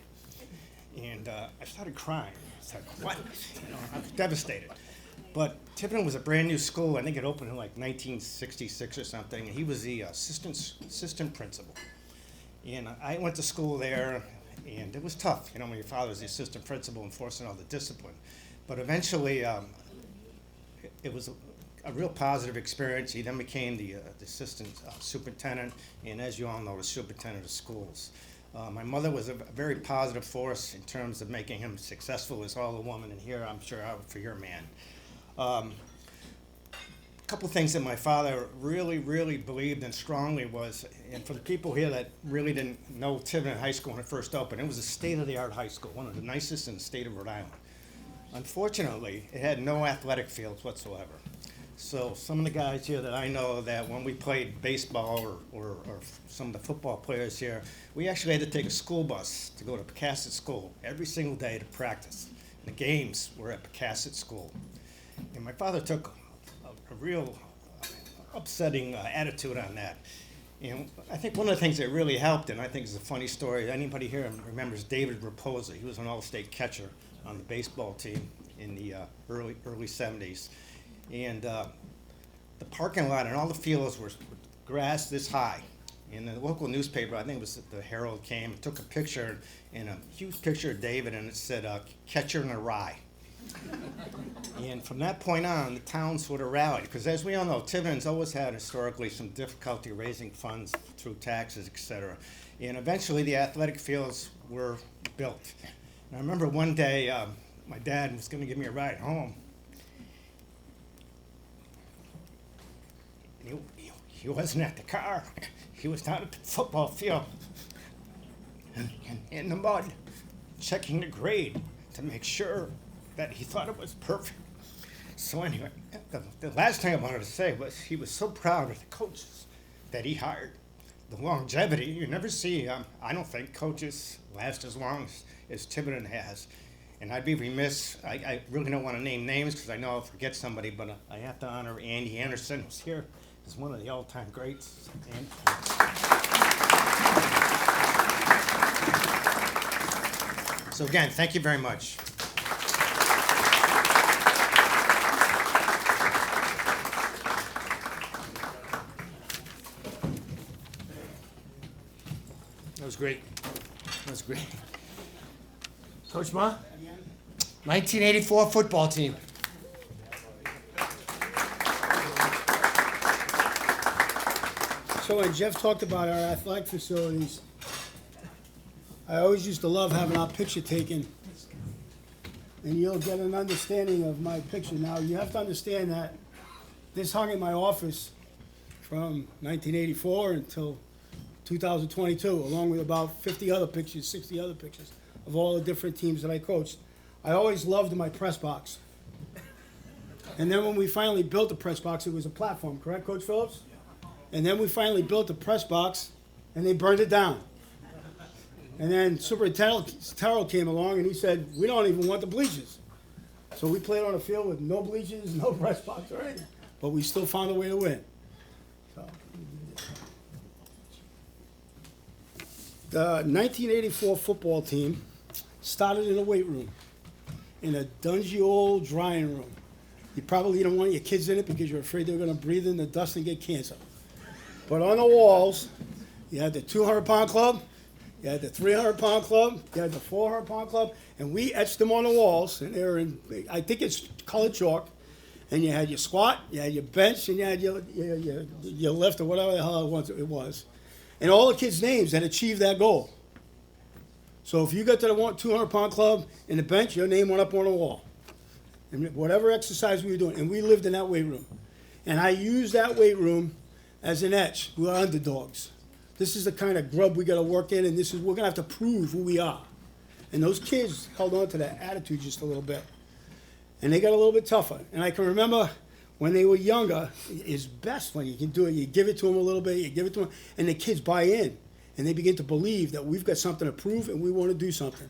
And I started crying. I said, what? You know, I was devastated. But Tiverton was a brand new school. I think it opened in like 1966 or something. And he was the assistant principal. And I went to school there, and it was tough, you know, when your father's the assistant principal enforcing all the discipline. But eventually, it was a real positive experience. He then became the assistant superintendent, and as you all know, the superintendent of schools. My mother was a very positive force in terms of making him successful as all the woman in here, I'm sure, for your man. A couple things that my father really, really believed in strongly was, and for the people here that really didn't know Tiverton High School when it first opened, it was a state-of-the-art high school, one of the nicest in the state of Rhode Island. Unfortunately, it had no athletic fields whatsoever. So some of the guys here that I know that when we played baseball or some of the football players here, we actually had to take a school bus to go to Pecasset School every single day to practice. The games were at Pecasset School. And my father took a real upsetting attitude on that. And I think one of the things that really helped, and I think is a funny story, anybody here remembers David Raposa. He was an all-state catcher on the baseball team in the early 70s. And the parking lot and all the fields were grass this high. And the local newspaper, I think it was the Herald, came and took a picture, and a huge picture of David, and it said, catcher in a rye. And from that point on, the town sort of rallied, because as we all know, Tiverton's always had historically some difficulty raising funds through taxes, etc. And eventually the athletic fields were built. And I remember one day, my dad was going to give me a ride home. He wasn't at the car. He was down at the football field in the mud, checking the grade to make sure that he thought it was perfect. So anyway, the last thing I wanted to say was he was so proud of the coaches that he hired. The longevity, you never see, I don't think coaches last as long as Tiverton has. And I'd be remiss, I really don't want to name names because I know I'll forget somebody, but I have to honor Andy Anderson, who's here. He's one of the all-time greats. And so again, thank you very much. That was great. That was great. Coach Ma? 1984 football team. So when Jeff talked about our athletic facilities, I always used to love having our picture taken. And you'll get an understanding of my picture. Now, you have to understand that this hung in my office from 1984 until 2022, along with about 50 other pictures, 60 other pictures of all the different teams that I coached. I always loved my press box. And then when we finally built the press box, it was a platform, correct, Coach Phillips? And then we finally built the press box, and they burned it down. And then Superintendent Terrell came along, and he said, we don't even want the bleachers. So we played on a field with no bleachers, no press box or anything. But we still found a way to win. So. The 1984 football team started in a weight room, in a dungy old drying room. You probably don't want your kids in it because you're afraid they're going to breathe in the dust and get cancer. But on the walls, you had the 200-pound club, you had the 300-pound club, you had the 400-pound club, and we etched them on the walls, and they were in, I think it's colored chalk, and you had your squat, you had your bench, and you had your lift, or whatever the hell it was. And all the kids' names that achieved that goal. So if you got to the 200-pound club in the bench, your name went up on the wall. And whatever exercise we were doing, and we lived in that weight room. And I used that weight room as an etch. We are underdogs. This is the kind of grub we got to work in, and we're going to have to prove who we are. And those kids held on to that attitude just a little bit. And they got a little bit tougher. And I can remember when they were younger, it's best when you can do it. You give it to them a little bit, you give it to them, and the kids buy in. And they begin to believe that we've got something to prove and we want to do something.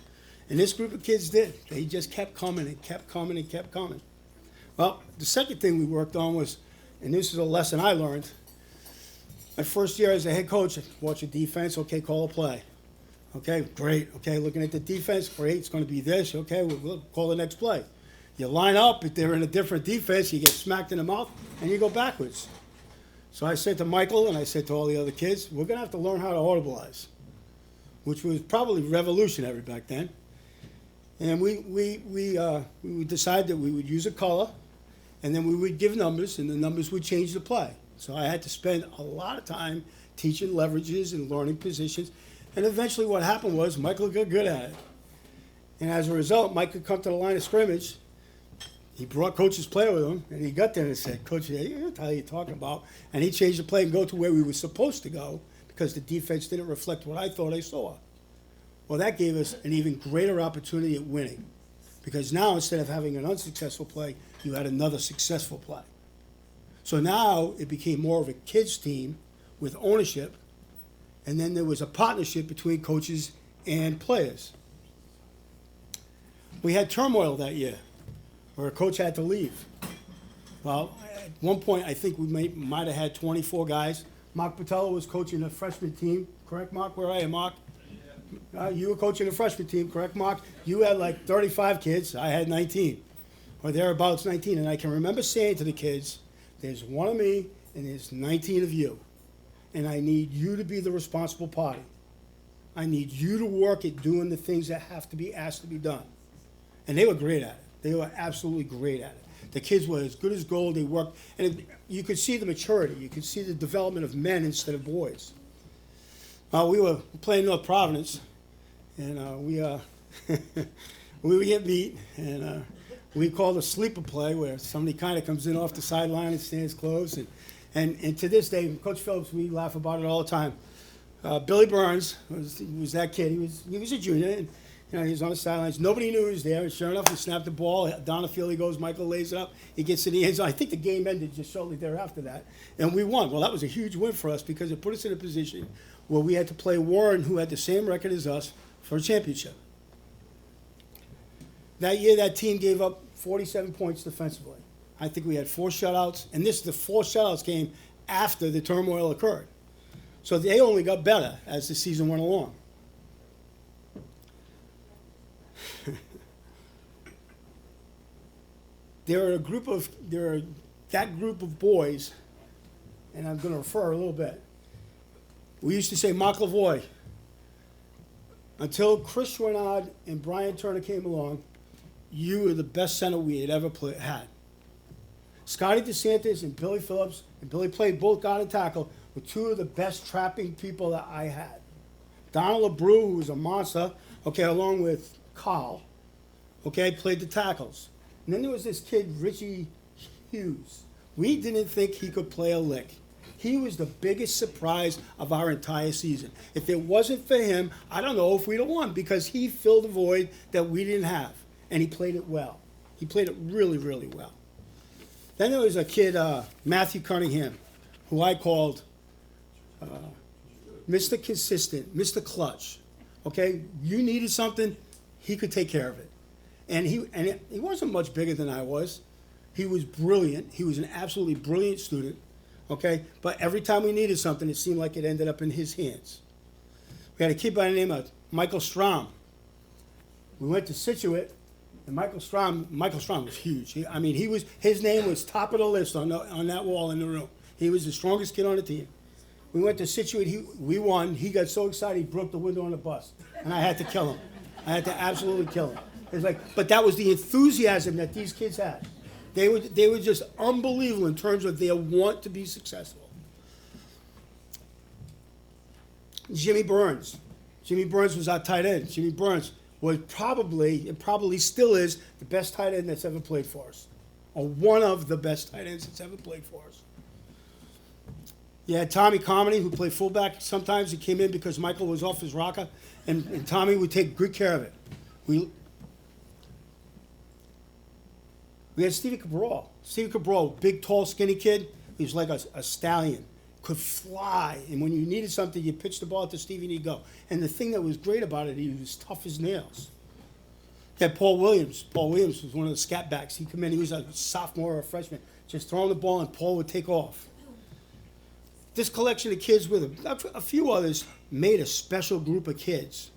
And this group of kids did. They just kept coming and kept coming and kept coming. Well, the second thing we worked on was, and this is a lesson I learned, my first year as a head coach, watch your defense, okay, call a play. Okay, great. Okay, looking at the defense, great, it's going to be this. Okay, we'll call the next play. You line up, if they're in a different defense, you get smacked in the mouth, and you go backwards. So I said to Michael, and I said to all the other kids, we're going to have to learn how to audibilize, which was probably revolutionary back then. And we decided that we would use a color, and then we would give numbers, and the numbers would change the play. So I had to spend a lot of time teaching leverages and learning positions. And eventually what happened was Michael got good at it. And as a result, Mike could come to the line of scrimmage. He brought Coach's play with him, and he got there and said, Coach, what the hell are you talking about? And he changed the play and go to where we were supposed to go because the defense didn't reflect what I thought I saw. Well, that gave us an even greater opportunity at winning because now instead of having an unsuccessful play, you had another successful play. So now it became more of a kids team with ownership, and then there was a partnership between coaches and players. We had turmoil that year where a coach had to leave. Well, at one point, I think we might have had 24 guys. Mark Patello was coaching the freshman team. Correct, Mark? Where are you, Mark? You were coaching the freshman team, correct, Mark? You had like 35 kids. I had 19, or thereabouts 19. And I can remember saying to the kids, There's one of me and there's 19 of you. And I need you to be the responsible party. I need you to work at doing the things that have to be asked to be done. And they were great at it. They were absolutely great at it. The kids were as good as gold. They worked, and you could see the maturity. You could see the development of men instead of boys. We were playing North Providence, and we would get beat, and we called a sleeper play where somebody kind of comes in off the sideline and stands close. And to this day, Coach Phillips, we laugh about it all the time. Billy Burns was that kid. He was a junior, and he was on the sidelines. Nobody knew he was there. And sure enough, he snapped the ball. Down the field he goes. Michael lays it up. He gets in the end zone. I think the game ended just shortly thereafter that, and we won. Well, that was a huge win for us because it put us in a position where we had to play Warren, who had the same record as us, for a championship. That year, that team gave up 47 points defensively. I think we had 4 shutouts, and the 4 shutouts came after the turmoil occurred. So they only got better as the season went along. There are that group of boys, and I'm going to refer a little bit. We used to say Mark Lavoie. Until Chris Renard and Brian Turner came along, you were the best center we had ever had. Scotty DeSantis and Billy Phillips, and Billy played both guard and tackle, were 2 of the best trapping people that I had. Donald LeBrew, who was a monster, along with Carl, played the tackles. And then there was this kid, Richie Hughes. We didn't think he could play a lick. He was the biggest surprise of our entire season. If it wasn't for him, I don't know if we'd have won because he filled a void that we didn't have. And he played it well. He played it really, really well. Then there was a kid, Matthew Cunningham, who I called Mr. Consistent, Mr. Clutch. You needed something, he could take care of it. And he wasn't much bigger than I was. He was brilliant. He was an absolutely brilliant student. But every time we needed something, it seemed like it ended up in his hands. We had a kid by the name of Michael Strom. We went to Situate, and Michael Strom was huge. His name was top of the list on that wall in the room. He was the strongest kid on the team. We went to Situate. We won. He got so excited he broke the window on the bus, and I had to kill him. I had to absolutely kill him. But that was the enthusiasm that these kids had. They were just unbelievable in terms of their want to be successful. Jimmy Burns. Jimmy Burns was our tight end. Jimmy Burns was probably still is, the best tight end that's ever played for us. Or one of the best tight ends that's ever played for us. You had Tommy Comedy, who played fullback. Sometimes he came in because Michael was off his rocker, and Tommy would take good care of it. We had Stevie Cabral. Stevie Cabral, big, tall, skinny kid. He was like a stallion. Could fly. And when you needed something, you pitched the ball to Stevie and he'd go. And the thing that was great about it, he was tough as nails. You had Paul Williams. Paul Williams was one of the scat backs. He'd come in, he was a sophomore or a freshman, just throwing the ball and Paul would take off. This collection of kids with a few others made a special group of kids.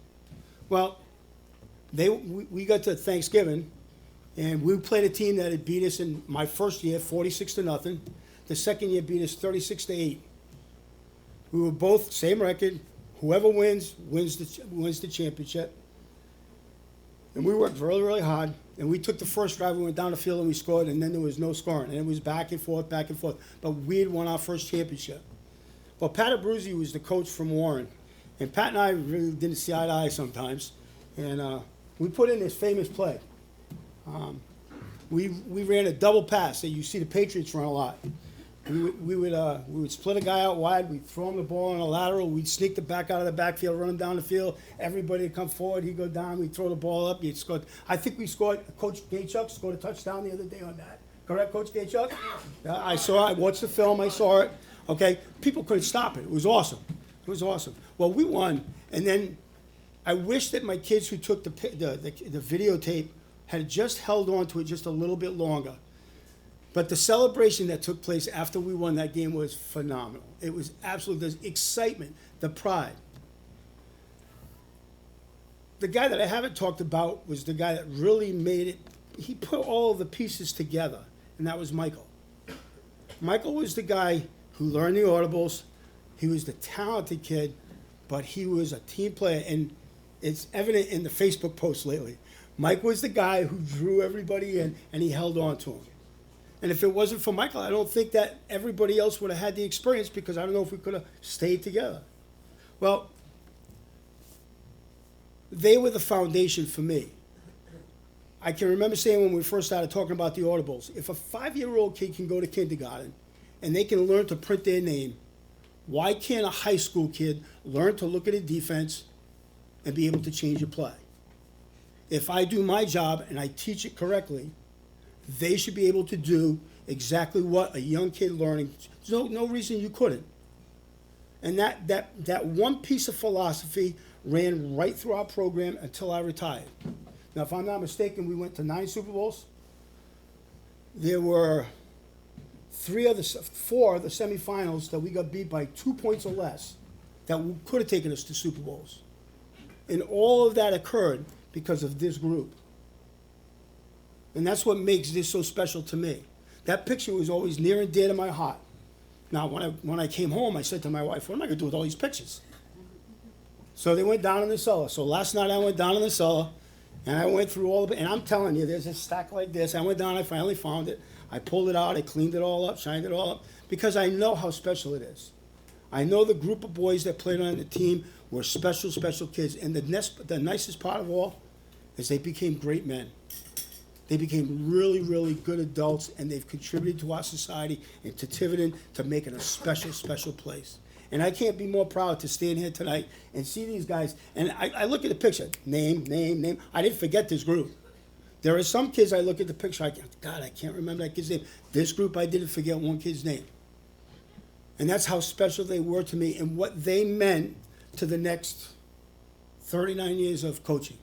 Well, we got to Thanksgiving, and we played a team that had beat us in my first year, 46-0. The second year beat us 36-8. We were both same record. Whoever wins the championship. And we worked really, really hard. And we took the first drive, we went down the field and we scored, and then there was no scoring. And it was back and forth, back and forth. But we had won our first championship. Well, Pat Abruzzi was the coach from Warren. And Pat and I really didn't see eye to eye sometimes. And we put in this famous play. We ran a double pass that you see the Patriots run a lot. We would split a guy out wide. We'd throw him the ball on a lateral. We'd sneak the back out of the backfield, run him down the field. Everybody would come forward. He'd go down. We'd throw the ball up. You'd score. I think we scored. Coach Gaychuk scored a touchdown the other day on that. Correct, Coach Gaychuk? I saw it. I watched the film. I saw it. People couldn't stop it. It was awesome. It was awesome. Well, we won, and then I wish that my kids who took the videotape had just held on to it just a little bit longer. But the celebration that took place after we won that game was phenomenal. It was absolutely the excitement, the pride. The guy that I haven't talked about was the guy that really made it. He put all of the pieces together, and that was Michael. Michael was the guy who learned the audibles. He was the talented kid, but he was a team player, and it's evident in the Facebook posts lately. Mike was the guy who drew everybody in, and he held on to him. And if it wasn't for Michael, I don't think that everybody else would have had the experience, because I don't know if we could have stayed together. Well, they were the foundation for me. I can remember saying when we first started talking about the audibles, if a 5-year-old kid can go to kindergarten and they can learn to print their name, why can't a high school kid learn to look at a defense and be able to change a play? If I do my job and I teach it correctly, they should be able to do exactly what a young kid learning. There's no reason you couldn't. And that one piece of philosophy ran right through our program until I retired. Now, if I'm not mistaken, we went to 9 Super Bowls. There were 4 of the semifinals that we got beat by 2 points or less that could have taken us to Super Bowls. And all of that occurred because of this group. And that's what makes this so special to me. That picture was always near and dear to my heart. Now, when I came home, I said to my wife, what am I going to do with all these pictures? So they went down in the cellar. So last night I went down in the cellar, and I went through all of it. And I'm telling you, there's a stack like this. I went down, I finally found it. I pulled it out, I cleaned it all up, shined it all up, because I know how special it is. I know the group of boys that played on the team were special, special kids. And the nicest part of all is they became great men. They became really, really good adults, and they've contributed to our society and to Tiverton to make it a special, special place. And I can't be more proud to stand here tonight and see these guys. And I look at the picture, name. I didn't forget this group. There are some kids I look at the picture, I can't remember that kid's name. This group, I didn't forget one kid's name. And that's how special they were to me and what they meant to the next 39 years of coaching.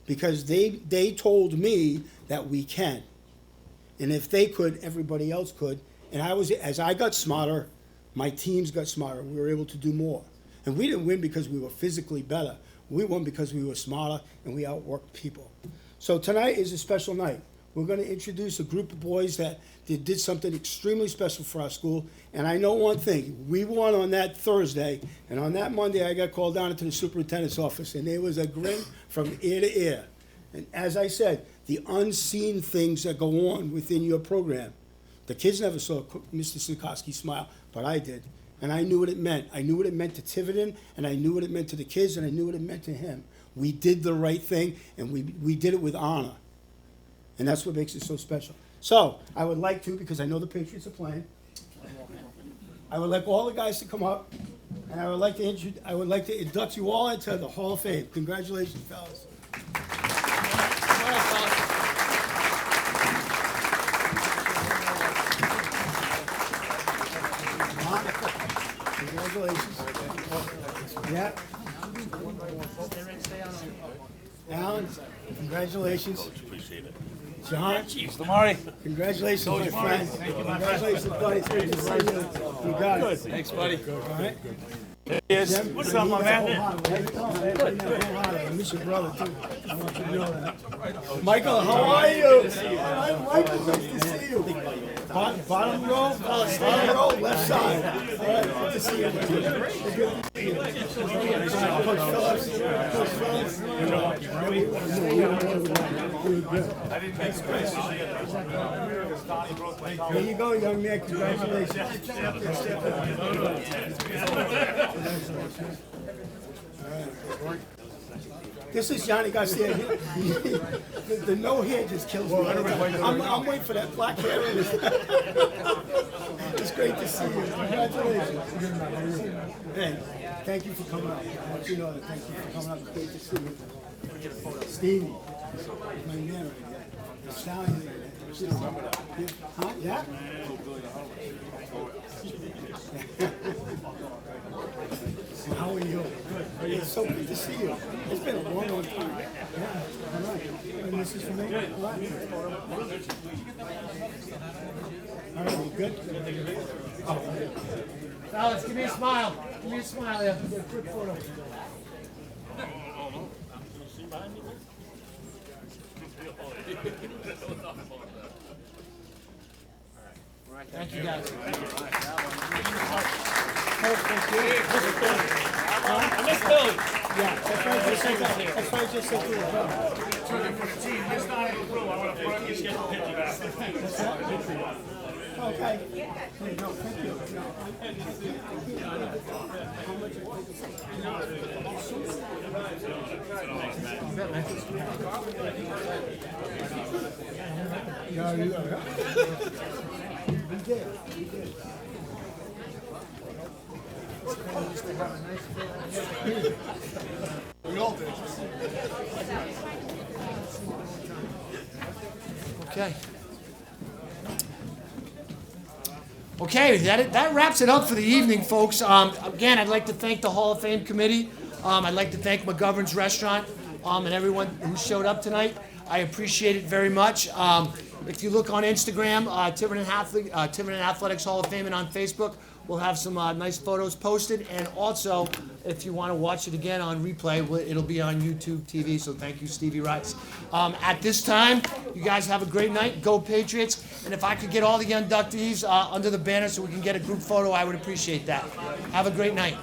Because they told me that we can. And if they could, everybody else could. And as I got smarter, my teams got smarter. We were able to do more. And we didn't win because we were physically better. We won because we were smarter and we outworked people. So tonight is a special night. We're going to introduce a group of boys that did something extremely special for our school. And I know one thing. We won on that Thursday, and on that Monday I got called down into the superintendent's office, and there was a grin from ear to ear. And as I said, the unseen things that go on within your program. The kids never saw Mr. Sikorsky smile, but I did. And I knew what it meant. I knew what it meant to Tiverton, and I knew what it meant to the kids, and I knew what it meant to him. We did the right thing, and we did it with honor. And that's what makes it so special. So, I would like to, because I know the Patriots are playing, I would like all the guys to come up, and I would like to induct you all into the Hall of Fame. Congratulations, fellas. Congratulations. Yeah. Alan, congratulations. Appreciate it. John, congratulations, my friend. Congratulations, buddy. Good to see you. You got it. Thanks, buddy. All right. What's up, my man? I miss your brother, too. I want you to know that. Michael, how are you? Hi, Michael. Nice to see you. Bottom row, left side. All right, good to see you. Good to see you. Coach Phillips. There you go, young man. Congratulations. This is Johnny Garcia. The no hair just kills me. I'm waiting for that black hair. It's great to see you. Congratulations. Hey, thank you for coming out. I want you to know that. Thank you for coming out. It's great to see you. Stevie, my man right there. The stallion right there. Huh? Yeah? How are you? Good. It's so good to see you. It's been a long, long time. Yeah, all right. And this is for me? All right. All right, you good? Oh. Alex, give me a smile. Give me a smile, yeah. Get a quick photo. Thank you, guys. I miss Billy. Yeah, that's why I just said that. That's why I just said to her, well, For the team, it's not in the room. I want to put just get the picture back. okay. Hey, no, thank you. No, you are. We did. We did. We all did. Okay. Okay, that wraps it up for the evening, folks. Again, I'd like to thank the Hall of Fame committee. I'd like to thank McGovern's Restaurant and everyone who showed up tonight. I appreciate it very much. If you look on Instagram, Tiverton Athletics Hall of Fame, and on Facebook, we'll have some nice photos posted. And also, if you want to watch it again on replay, it'll be on YouTube TV. So thank you, Stevie Rice. At this time, you guys have a great night. Go Patriots. And if I could get all the inductees under the banner so we can get a group photo, I would appreciate that. Have a great night.